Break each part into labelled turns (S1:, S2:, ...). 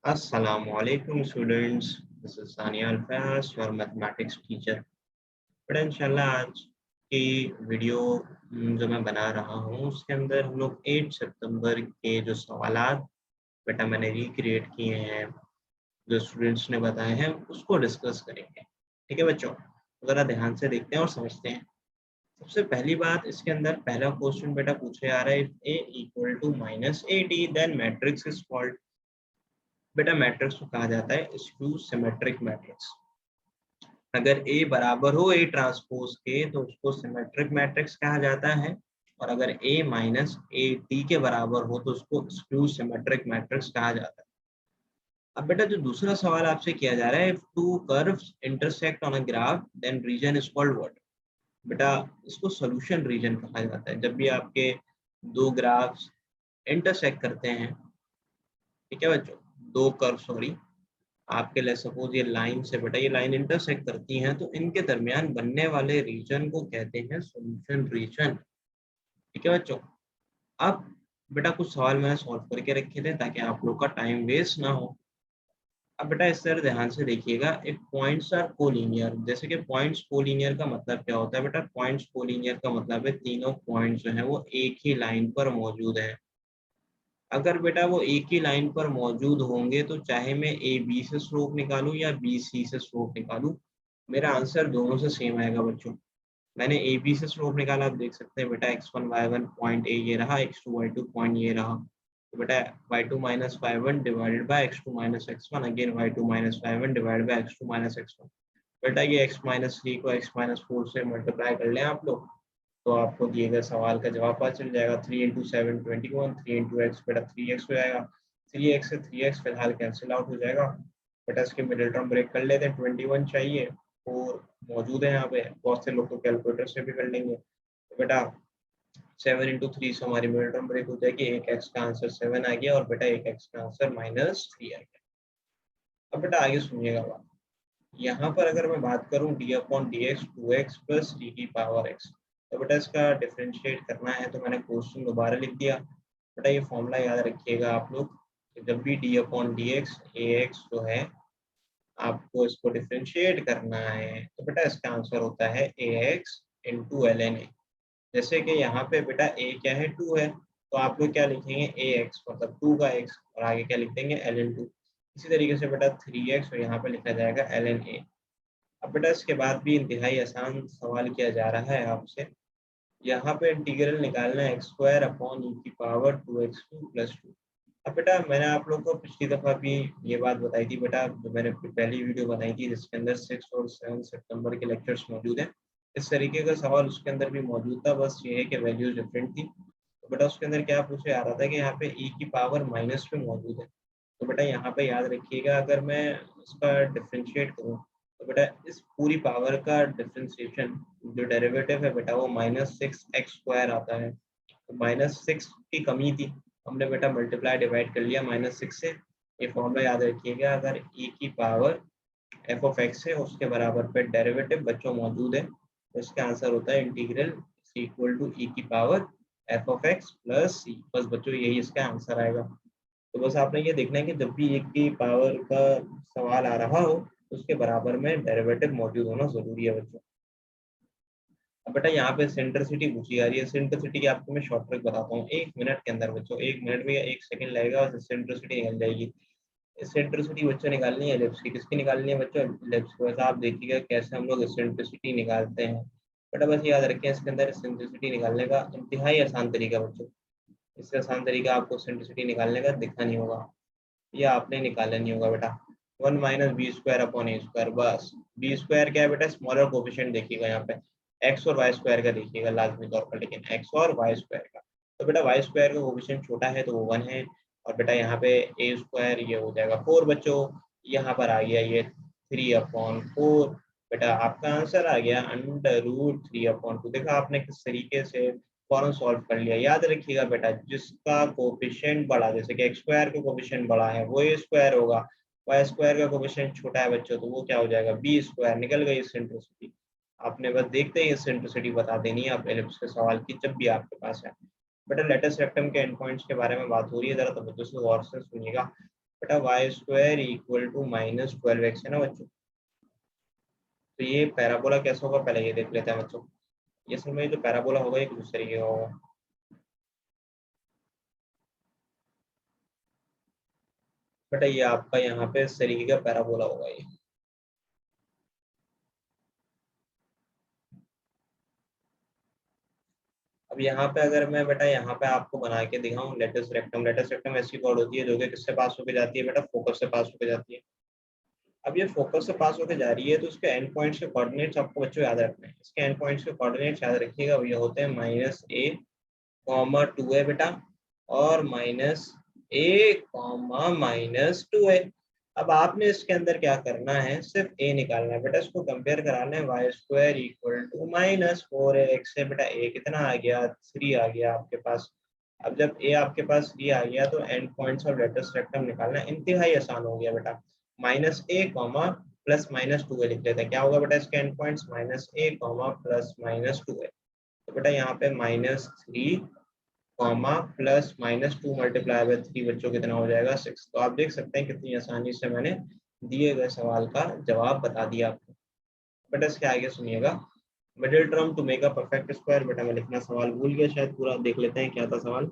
S1: Assalamualaikum students, this is Sania Alfaz, your mathematics teacher। बड़ा इंशाल्लाह आज की वीडियो जो मैं बना रहा हूँ उसके अंदर हम लोग 8 सितंबर के जो सवालात बेटा मैंने रिक्रिएट किए हैं, जो स्टूडेंट्स ने बताए हैं उसको डिस्कस करेंगे। ठीक है बच्चों, तो ज़रा ध्यान से देखते हैं और समझते हैं। सबसे पहली बात, इसके अंदर पहला क्वेश्चन बेटा पूछे आ रहा है, if a equal to minus A T then matrix is called. बेटा मैट्रिक्स को कहा जाता है स्क्यू सिमेट्रिक मैट्रिक्स। अगर A बराबर हो A ट्रांसपोज के तो उसको सिमेट्रिक मैट्रिक्स कहा जाता है, और अगर A माइनस ए टी के बराबर हो तो उसको स्क्यू सिमेट्रिक मैट्रिक्स कहा जाता है। अब बेटा जो दूसरा सवाल आपसे किया जा रहा है, if two curves intersect on a graph then region is called what. बेटा इसको सॉल्यूशन रीजन कहा जाता है। जब भी आपके दो ग्राफ्स इंटरसेक्ट करते हैं, ठीक है बच्चों, दो कर्व सॉरी, आपके लिए सपोज ये लाइन से बेटा ये लाइन इंटरसेक्ट करती हैं तो इनके दरमियान बनने वाले रीजन को कहते हैं सॉल्यूशन रीजन। ठीक है बच्चों, अब बेटा कुछ सवाल मैंने सॉल्व करके रखे थे ताकि आप लोग का टाइम वेस्ट ना हो। अब बेटा इस तरह ध्यान से देखिएगा, इफ पॉइंट्स आर कोलिनियर, जैसे कि पॉइंट्स कोलिनियर का मतलब क्या होता है बेटा, पॉइंट्स कोलिनियर का मतलब है तीनों पॉइंट्स जो है वो एक ही लाइन पर मौजूद है। अगर बेटा वो एक ही लाइन पर मौजूद होंगे तो चाहे मैं ए बी से स्लोप निकालूं या बी सी से स्लोप निकालूं, मेरा आंसर दोनों से सेम आएगा बच्चों। मैंने ए बी से स्लोप निकाला, आप देख सकते हैं बेटा x1 y1 पॉइंट ए ये रहा, x2 y2 पॉइंट ये रहा, तो बेटा y2 minus y1 divided by x2 minus x1, again y2 minus y1 divided by x2 minus x1। बेटा ये x माइनस 3 को x माइनस 4 से मल्टीप्लाई कर लें आप लोग, तो आपको दिए गए सवाल का जवाब पता चल जाएगा। 3 इंटू 7 21, 3 इंटू एक्स बेटा 3x हो जाएगा। 3x से 3x फिलहाल कैंसिल आउट हो जाएगा। बेटा इसके मिडिल टर्म ब्रेक कर लेते हैं, 21 चाहिए, 4 मौजूद है यहाँ पे, बहुत से लोग तो कैलकुलेटर से भी कर लेंगे। तो बेटा 7 इंटू 3 से हमारी मिडिल टर्म ब्रेक हो जाएगी, एक एक्स का आंसर 7 आ गया और बेटा एक एक्स का आंसर -3 आ गया। अब बेटा आगे सुनिएगा बात, यहाँ पर अगर मैं बात करूँ D upon D x 2x plus D की पावर x, तो बेटा इसका डिफरेंशिएट करना है तो मैंने क्वेश्चन दोबारा लिख दिया। बेटा ये फॉर्मूला याद रखिएगा आप लोग कि जब भी डी अपॉन डी एक्स ए एक्स जो है आपको इसको डिफरेंशिएट करना है तो बेटा इसका आंसर होता है a x into l n a. जैसे कि यहाँ पे बेटा ए क्या है, 2 है, तो आप लोग क्या लिखेंगे ए एक्स मतलब 2 का एक्स, और आगे क्या लिख देंगे एल एन टू। इसी तरीके से बेटा 3x और यहाँ पे लिखा जाएगा एल एन ए। अब बेटा इसके बाद भी इंतहाई आसान सवाल किया जा रहा है आपसे, यहाँ पे इंटीग्रल निकालना है एक्स स्क्वायर अपॉन ई की पावर 2x2 प्लस 2। अब बेटा मैंने आप लोग को पिछली दफ़ा भी ये बात बताई थी बेटा, जो मैंने अपनी पहली वीडियो बनाई थी जिसके अंदर 6 और 7 सितंबर के लेक्चर्स मौजूद हैं, इस तरीके का सवाल उसके अंदर भी मौजूद था, बस ये है कि वैल्यूज डिफरेंट थी। तो बेटा उसके अंदर क्या पूछे आ रहा था कि यहाँ पे ई की पावर माइनस में मौजूद है, तो बेटा यहाँ पे याद रखिएगा अगर मैं इसका डिफरेंशिएट करूँ तो बेटा इस पूरी पावर का डिफरेंशिएशन जो डेरिवेटिव है बेटा वो -6x² आता है। तो -6 की कमी थी, हमने बेटा मल्टीप्लाई डिवाइड कर लिया -6 से। ये फॉर्मूला याद रखिएगा, अगर e की पावर एफ ऑफ एक्स है उसके बराबर पे डेरिवेटिव बच्चों मौजूद है तो इसका आंसर होता है इंटीग्रल इक्वल टू ई की power f of x plus c. बस बच्चों यही इसका आंसर आएगा। तो बस आपने ये देखना है कि जब भी एक की पावर का सवाल आ रहा हो तो उसके बराबर में डेरिवेटिव मौजूद होना जरूरी है बच्चों। अब बेटा यहाँ पे सेंट्रिसिटी पूछी जा रही है, सेंट्रिसिटी की आपको मैं शॉर्ट ट्रिक बताता हूँ 1 मिनट के अंदर बच्चों, 1 मिनट में या 1 सेकंड लगेगा और सेंट्रिसिटी निकल जाएगी। सेंट्रिसिटी बच्चों निकालनी है एलिप्स की, किसकी निकालनी है बच्चों, एलिप्स की। वैसे आप देखिएगा कैसे हम लोग सेंट्रिसिटी निकालते हैं, बेटा बस याद रखें इसके अंदर सेंट्रिसिटी निकालने का इंतहाई आसान तरीका बच्चों, इससे आसान तरीका आपको सेंट्रिसिटी निकालने का दिखा नहीं होगा या आपने निकाला नहीं होगा बेटा। 1 माइनस बी स्क्वायर अपॉन ए स्क्वायर, बस बी स्क्वायर क्या है बेटा, स्मॉलर कोफिशिएंट देखिएगा यहाँ पे, एक्स और वाई स्क्वायर का देखिएगा लाजमी तौर पर, लेकिन एक्स और वाई स्क्वायर का, तो बेटा वाई स्क्वायर का कोफिशिएंट छोटा है तो वो 1 है, और बेटा यहाँ पे ए स्क्वायर ये हो जाएगा 4 बच्चों, यहाँ पर आ गया ये 3/4। बेटा आपका आंसर आ गया √3/2। देखा आपने किस तरीके से फौरन सॉल्व कर लिया। याद रखिएगा बेटा जिसका कोफिशिएंट बड़ा, जैसे कि एक्स स्क्वायर का कोफिशिएंट बड़ा है वो ए स्क्वायर होगा, वाई स्क्वायर का कोफिशिएंट छोटा है बच्चों तो वो क्या हो जाएगा बी स्क्वायर। निकल गई सेंट्रिसिटी, आपने बस देखते ही सेंट्रिसिटी बता देनी है आप एलिप्स के सवाल की जब भी आपके पास है। बेटा लेटस रेक्टम के एंड पॉइंट्स के बारे में बात हो रही है, जरा तो बच्चों से गौर से सुनिएगा। बेटा Y square equal to -12x है ना बच्चों। तो ये पैराबोला कैसा होगा पहले ये देख लेते हैं बच्चों। ये असल में जो पैराबोला होगा ये कुछ तरीके का होगा। बेटा ये आपका यहाँ पे इस तरीके का पैराबोला होगा ये। अब यहाँ पे अगर मैं बेटा यहाँ पे आपको बना के दिखाऊं लेटस रेक्टम ऐसी कॉर्ड होती है जो कि किससे पास होकर जाती है बेटा, फोकस से पास होकर जाती है। अब ये फोकस से पास होकर जा रही है तो उसके एंड पॉइंट्स के कोऑर्डिनेट्स आपको बच्चों याद रखने हैं। इसके एंड पॉइंट्स के कोऑर्डिनेट्स याद रखिएगा, ये होते हैं -a, 2 है बेटा, और -a, -2 है। अब आपने इसके अंदर क्या करना है, सिर्फ a निकालना है बेटा, इसको कंपेयर कराना है। Y square equal to -4x है बेटा, a कितना आ गया, 3 आ गया आपके पास। अब जब a आपके पास 3 आ गया तो and points of latus rectum निकालना इंतहाई आसान हो गया बेटा। -a, +-2 लिख लेते हैं, क्या होगा बेटा इसके एंड पॉइंट्स, -a, +-2 है। तो बेटा यहाँ पे -3 +-2 मल्टीप्लाई बाय 3 बच्चों कितना हो जाएगा, 6। तो आप देख सकते हैं कितनी आसानी से मैंने दिए गए सवाल का जवाब बता दिया आपको। बेटा इसके आगे सुनिएगा, middle term to make a perfect square. बेटा मैं लिखना सवाल भूल गया शायद, पूरा देख लेते हैं क्या था सवाल।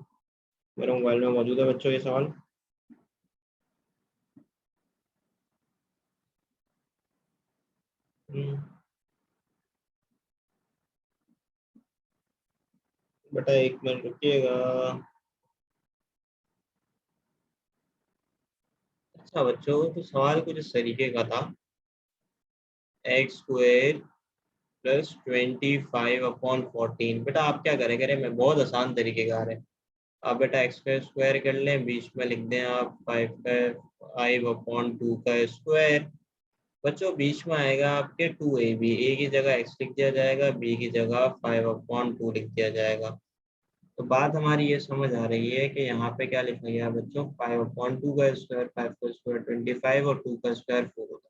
S1: मेरे मोबाइल में मौजूद है बच्चों ये सवाल। बेटा एक मिनट रुकिएगा। अच्छा बच्चों, तो सवाल कुछ इस तरीके का था, x² +25/14। बेटा आप क्या करें मैं बहुत आसान तरीके का आ रहे हैं। आप बेटा x² कर लें, बीच में लिख दें आप 5/2 का स्क्वायर। बच्चों बीच में आएगा आपके 2ab, a की जगह x लिख दिया जाएगा, b की जगह 5/2 लिख दिया जाएगा। तो बात हमारी ये समझ आ रही है कि यहाँ पे क्या लिखा गया बच्चों, 5/2 का स्क्वायर, 5 का स्क्वायर 25 और 2 का स्क्वायर 4 होता है।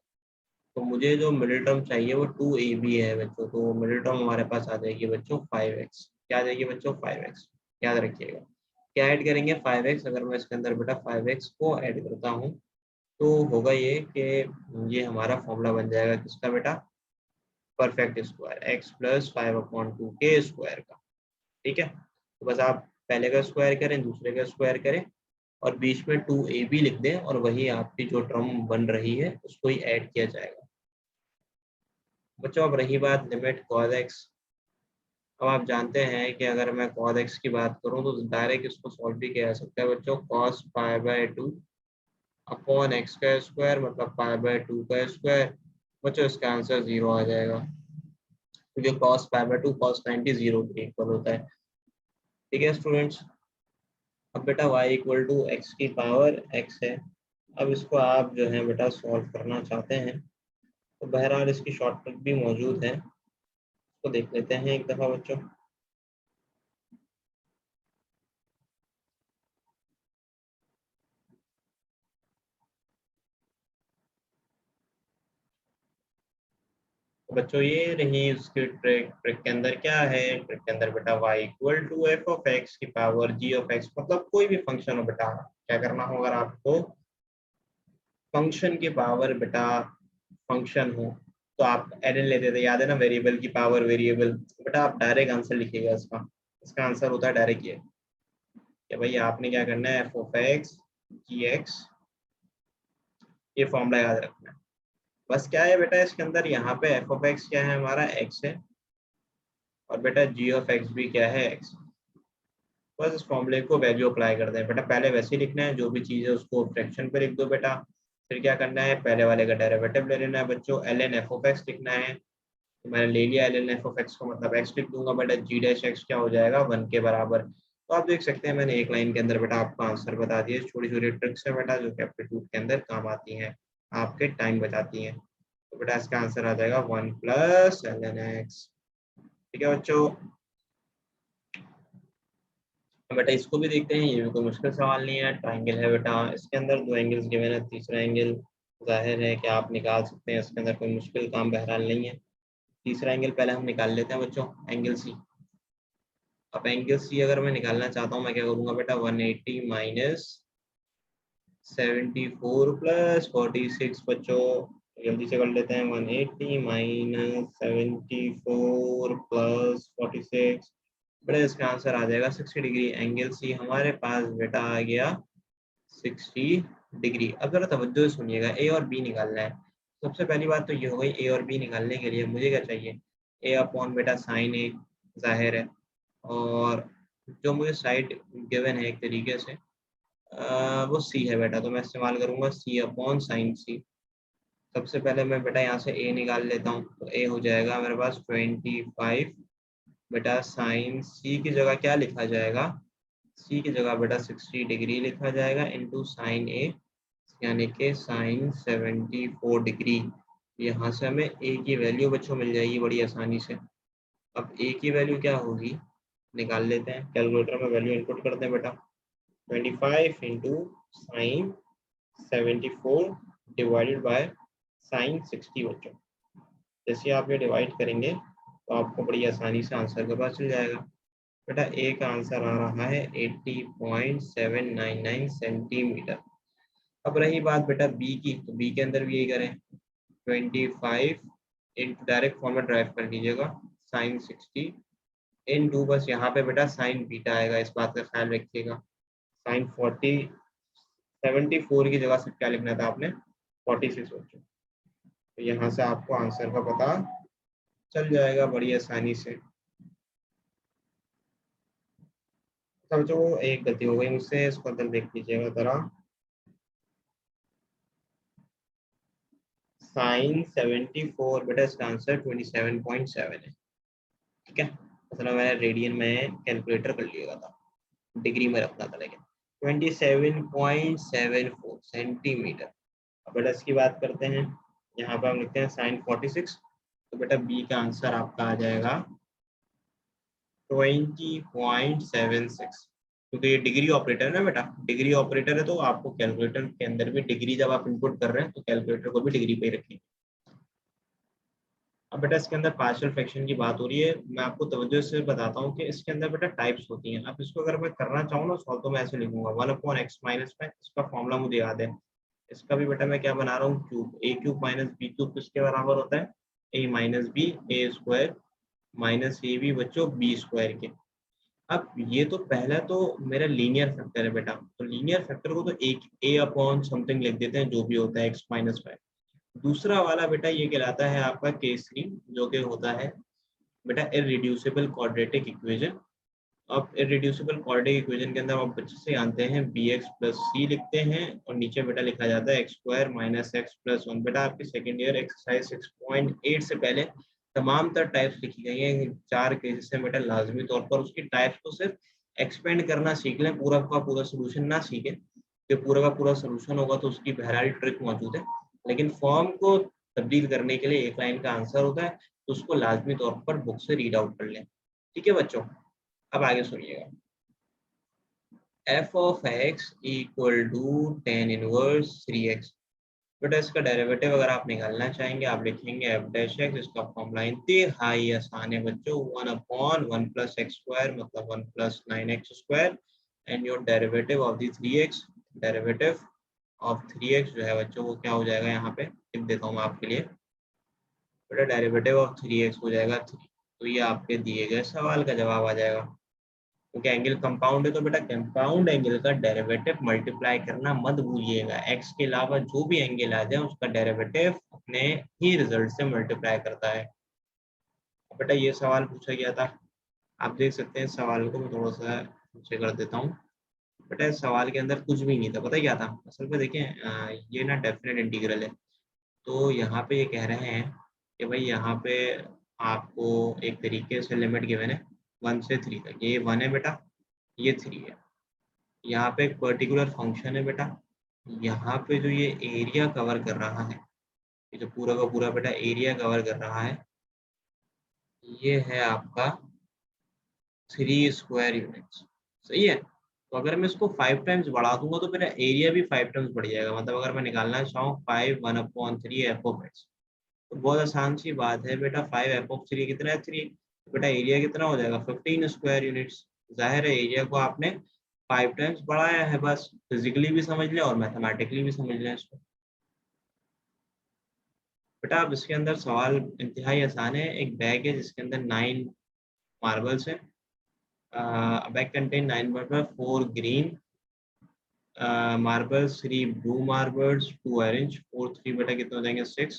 S1: तो मुझे जो मिडिल टर्म चाहिए वो 2ab है बच्चों, तो मिडिल टर्म हमारे पास आ जाएगी बच्चों 5x। क्या आ जाएगी बच्चों, 5x। याद रखिएगा क्या ऐड करेंगे, 5x। अगर मैं इसके अंदर बेटा 5x को ऐड करता हूँ तो होगा ये कि ये हमारा फॉर्मूला बन जाएगा किसका बेटा, परफेक्ट स्क्वायर, x +5/2 के स्क्वायर का। ठीक है, तो बस आप पहले का स्क्वायर करें, दूसरे का स्क्वायर करें और बीच में 2ab लिख दें और वही आपकी जो टर्म बन रही है उसको ही ऐड किया जाएगा। बच्चों अब रही बात लिमिट cos x। अब आप जानते हैं कि अगर मैं cos x की बात करूं तो डायरेक्ट इसको सॉल्व भी किया जा सकता है बच्चों, cos π/2 अपॉन x का स्क्वायर मतलब π/2 का स्क्वायर। बच्चों इसका आंसर 0 आ जाएगा क्योंकि cos π/2 cos 90 0 के इक्वल होता है। ठीक है स्टूडेंट्स, अब बेटा y इक्वल टू एक्स की पावर x है। अब इसको आप जो है बेटा सॉल्व करना चाहते हैं तो बहरहाल इसकी शॉर्टकट भी मौजूद है, तो देख लेते हैं एक दफ़ा बच्चों। तो बच्चों ये रही उसकी ट्रिक। ट्रिक के अंदर क्या है, ट्रिक के अंदर बेटा y equal to f of x की पावर जी ऑफ एक्स, मतलब कोई भी फंक्शन हो बेटा, क्या करना होगा आपको, फंक्शन की पावर बेटा, फंक्शन हो तो आप एलएन लेते थे, याद है ना, वेरिएबल की पावर वेरिएबल। बेटा आप डायरेक्ट आंसर लिखिएगा इसका, इसका आंसर होता है डायरेक्ट ये कि भाई आपने क्या करना है, f of x g x, ये फॉर्मूला याद रखना है। बस क्या है बेटा इसके अंदर, यहाँ पे एफ ऑफ एक्स क्या है हमारा, एक्स है, और बेटा जी ऑफ एक्स भी क्या है, एक्स। बस इस फॉर्मूले को वैल्यू अप्लाई कर दें बेटा, पहले वैसे ही लिखना है, जो भी चीज़ है उसको फ्रैक्शन पे लिख दो बेटा। फिर क्या करना है, पहले वाले का डेरिवेटिव ले लेना है बच्चों, l n f of x लिखना है। तो मैंने ले लिया l n f of x को, मतलब एक्स लिख दूंगा बेटा, जी डैश एक्स क्या हो जाएगा 1 के बराबर। तो आप देख सकते हैं मैंने एक लाइन के अंदर बेटा आपको आंसर बता दिया। छोटी छोटी ट्रिक्स है बेटा जो कि एप्टीट्यूड के अंदर काम आती हैं, आपके टाइम बचाती हैं। तो बेटा इसका आंसर आ जाएगा 1 + ln x। ठीक है बच्चों, बेटा इसको भी देखते हैं, ये भी कोई मुश्किल सवाल नहीं है। ट्राइंगल है बेटा, इसके अंदर 2 एंगल्स गिवन है, तीसरा एंगल जाहिर है कि आप निकाल सकते हैं, इसके अंदर कोई मुश्किल काम बहरहाल नहीं है। तीसरा एंगल पहले हम निकाल लेते हैं बच्चों, एंगल सी। अब एंगल सी अगर मैं निकालना चाहता हूँ मैं क्या करूँगा बेटा, 180 - 74 प्लस 46 बच्चों जल्दी से कर लेते हैं। 180 माइनस 74 प्लस 46, बेटा इसका आंसर आ जाएगा 60 डिग्री। एंगल सी हमारे पास बेटा आ गया 60 डिग्री। अब जरा तवज्जो से सुनिएगा, ए और बी निकालना है। सबसे पहली बात तो ये हो गई, ए और बी निकालने के लिए मुझे क्या चाहिए, ए अपॉन बेटा साइन ए, जाहिर है। और जो मुझे साइड गिवन है एक तरीके से वो सी है बेटा, तो मैं इस्तेमाल करूंगा सी अपॉन साइन सी। सबसे पहले मैं बेटा यहाँ से ए निकाल लेता हूँ, तो ए हो जाएगा मेरे पास 25। बेटा साइन सी की जगह क्या लिखा जाएगा, सी की जगह बेटा 60 डिग्री लिखा जाएगा इंटू साइन ए, यानी कि साइन 74 डिग्री। यहाँ से हमें ए की वैल्यू बच्चों मिल जाएगी बड़ी आसानी से। अब ए की वैल्यू क्या होगी निकाल लेते हैं, कैलकुलेटर में वैल्यू इनपुट करते हैं बेटा। 25 into sine 74 divided by sine 60 बच्चों। जैसे आप ये डिवाइड करेंगे तो आपको बड़ी आसानी से आंसर का पता चल जाएगा। बेटा ए का आंसर आ रहा है 80.799 सेंटीमीटर। अब रही बात बेटा बी की, तो बी के अंदर भी यही करें, 25 इंटू डायरेक्ट फॉर्मेट ड्राइव कर लीजिएगा साइन 60 इंटू, बस यहाँ पे बेटा साइन बीटा आएगा, इस बात का ख्याल रखिएगा। साइन 74 की जगह से क्या लिखना था आपने, 46 बच्चों। तो यहाँ से आपको आंसर का पता चल जाएगा बड़ी आसानी से। समझो एक गलती हो गई मुझसे, इसको अंदर देख लीजिएगा जरा। साइन 74 बेटा इसका आंसर 27.7 है, ठीक है। मतलब मैंने रेडियन में कैलकुलेटर कर लिया था, डिग्री में रखना था, लेकिन 27.74 सेंटीमीटर। अब बेटा इसकी बात करते हैं, यहाँ पर हम लिखते हैं साइन 46, तो बेटा बी का आंसर आपका आ जाएगा 20.76, क्योंकि ये डिग्री ऑपरेटर है ना बेटा, डिग्री ऑपरेटर है तो आपको कैलकुलेटर के अंदर भी डिग्री जब आप इनपुट कर रहे हैं तो कैलकुलेटर को भी डिग्री पे ही रखिए। अब बेटा इसके अंदर पार्शियल फ्रैक्शन की बात हो रही है, मैं आपको तवज्जो से बताता हूँ कि इसके अंदर बेटा टाइप्स होती हैं। अब इसको अगर मैं करना चाहूँ ना सॉल्व, तो मैं ऐसे लिखूंगा 1/x माइनस में, इसका फॉर्मूला मुझे याद है। इसका भी बेटा मैं क्या बना रहा हूँ, cube, a cube minus b cube किसके बराबर होता है, a minus b, a square minus a b बच्चों बी स्क्वायर के। अब ये तो पहला तो मेरा लीनियर फैक्टर है बेटा, तो लीनियर फैक्टर को तो एक ए अपॉन समथिंग लिख देते हैं, जो भी होता है एक्स माइनस फाइव। दूसरा वाला बेटा ये कहलाता है आपका केसरी, जो कि होता है बेटा इररिड्यूसिबल क्वाड्रेटिक इक्वेशन। अब इररिड्यूसिबल क्वाड्रेटिक इक्वेशन के अंदर आप बच्चे से जानते हैं बी एक्स प्लस सी लिखते हैं, और नीचे बेटा लिखा जाता है x square minus x plus one. बेटा आपके सेकेंड ईयर एक्सरसाइज 6.8 से पहले तमाम तर टाइप्स लिखी गई हैं, 4 केसेस हैं बेटा, लाजमी तौर पर उसकी टाइप्स को सिर्फ एक्सपेंड करना सीख लें, पूरा का पूरा सोल्यूशन ना सीखें, कि पूरा का पूरा सोल्यूशन होगा तो उसकी बहरहाल ट्रिक मौजूद है, लेकिन फॉर्म को तब्दील करने के लिए एक लाइन का आंसर होता है, तो उसको लाजमी तौर पर बुक से रीड आउट कर लें, ठीक है बच्चों। अब आगे सुनिएगा, f of x equal to tan inverse 3x। बेटा इसका डेरिवेटिव अगर आप निकालना चाहेंगे आप लिखेंगे एफ डैश एक्स, इसका फॉर्मूला इंतहाई आसान है बच्चों, 1/1 प्लस एक्स स्क्वायर मतलब 1 plus 9x square, and your derivative of the 3x, derivative of 3x जो है बच्चों वो क्या हो जाएगा, यहाँ पे लिख देता हूँ मैं आपके लिए। बेटा डेरिवेटिव ऑफ 3x हो जाएगा 3, तो ये आपके दिए गए सवाल का जवाब आ जाएगा। क्योंकि एंगल कंपाउंड है तो बेटा कंपाउंड एंगल का डेरिवेटिव मल्टीप्लाई करना मत भूलिएगा, एक्स के अलावा जो भी एंगल आ जाए उसका डेरिवेटिव अपने ही रिजल्ट से मल्टीप्लाई करता है। बेटा ये सवाल पूछा गया था, आप देख सकते हैं सवाल को, मैं थोड़ा सा नीचे कर देता हूँ। बेटा इस सवाल के अंदर कुछ भी नहीं था, पता क्या था असल में, देखें ये ना डेफिनेट इंटीग्रल है, तो यहाँ पे ये कह रहे हैं कि भाई यहाँ पे आपको एक तरीके से लिमिट गिवन है 1 से 3 तक, ये 1 है बेटा, ये 3 है। यहाँ पे एक पर्टिकुलर फंक्शन है बेटा, यहाँ पे जो ये एरिया कवर कर रहा है, ये जो पूरा का पूरा बेटा एरिया कवर कर रहा है, ये है आपका 3 स्क्वायर यूनिट्स, सही है। तो अगर मैं इसको 5 टाइम्स बढ़ा दूंगा तो मेरा एरिया भी 5 टाइम्स बढ़ जाएगा, मतलब अगर मैं निकालना चाहूँ 5 1/3 एफ ऑफ एक्स, तो बहुत आसान सी बात है बेटा, 5 एफ ऑफ 3 कितना है 3, बेटा एरिया कितना हो जाएगा 15 स्क्वायर यूनिट्स। जाहिर है एरिया को आपने 5 टाइम्स बढ़ाया है, बस फिजिकली भी समझ लें और मैथमेटिकली भी समझ लें इसको। बेटा अब इसके अंदर सवाल इंतहाई आसान है। एक बैग है जिसके अंदर 9 मार्बल्स हैं। Bag contain 9 marble, 4 green marbles, 3 blue marbles, 2 orange, 4 3 बेटा कितने हो जाएंगे 6,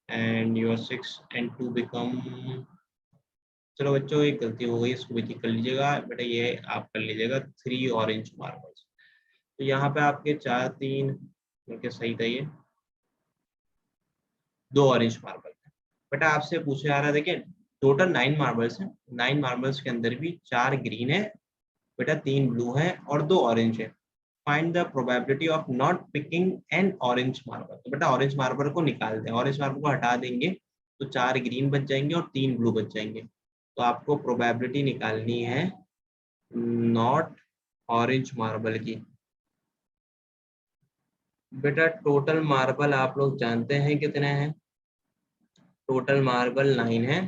S1: and your 6 and 2 become, चलो बच्चों एक गलती हो गई, इसको भी ठीक कर लीजिएगा बेटा, ये आप कर लीजिएगा 3 ऑरेंज मार्बल्स। तो यहाँ पे आपके 4 3 बल्कि सही था ये 2 ऑरेंज मार्बल है। बेटा आपसे पूछे जा रहा है, देखिए टोटल 9 मार्बल्स हैं, 9 मार्बल्स के अंदर भी 4 ग्रीन है बेटा, 3 ब्लू है और 2 ऑरेंज है। Find the probability of not picking N orange marble. तो बेटा ऑरेंज मार्बल को निकाल दें, ऑरेंज मार्बल को हटा देंगे तो 4 ग्रीन बच जाएंगे और 3 ब्लू बच जाएंगे। तो आपको प्रोबेबिलिटी निकालनी है नॉट ऑरेंज मार्बल की। बेटा टोटल मार्बल आप लोग जानते हैं कितने हैं, टोटल मार्बल 9 है।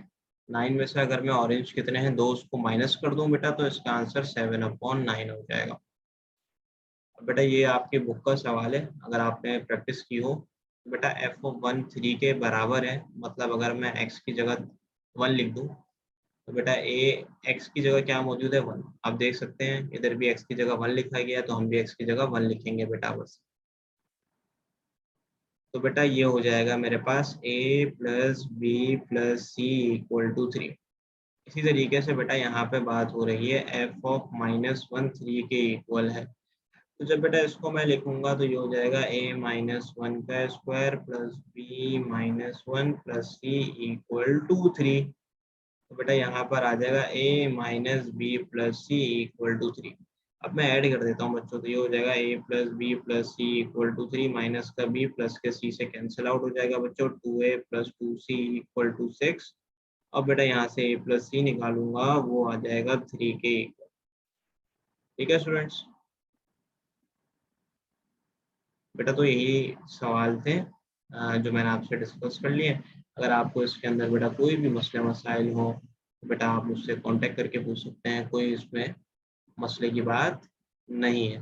S1: 9 में से अगर मैं ऑरेंज कितने हैं 2 उसको माइनस कर दूं बेटा, तो इसका आंसर 7/9 हो जाएगा। बेटा ये आपकी बुक का सवाल है, अगर आपने प्रैक्टिस की हो तो बेटा f(1) 3 के बराबर है, मतलब अगर मैं x की जगह 1 लिख दूं तो बेटा x की जगह क्या मौजूद है 1। आप देख सकते हैं इधर भी x की जगह 1 लिखा गया, तो हम भी x की जगह 1 लिखेंगे बेटा बस। तो बेटा ये हो जाएगा मेरे पास a + b + c = 3। इसी तरीके से बेटा यहाँ पे बात हो रही है f(-1) 3 के इक्वल है। तो जब बेटा इसको मैं लिखूंगा तो ये हो जाएगा a-1 का square plus b-1 plus c = 3। तो बेटा यहाँ पर आ जाएगा a-b प्लस c = 3। अब मैं ऐड कर देता हूँ बच्चों, तो ये हो जाएगा a + b + c = 3, माइनस का b प्लस के c से कैंसिल आउट हो जाएगा बच्चों, 2a + 2c = 6। अब बेटा यहाँ से a + c निकालूंगा, वो आ जाएगा 3 के इक्वल। ठीक है स्टूडेंट्स, बेटा तो यही सवाल थे जो मैंने आपसे डिस्कस कर लिए। अगर आपको इसके अंदर बेटा कोई भी मसले मसाइल हो तो बेटा आप मुझसे कांटेक्ट करके पूछ सकते हैं, कोई इसमें मसले की बात नहीं है।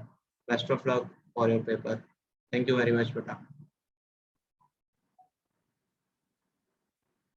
S1: Best of luck for your paper. Thank you very much बेटा।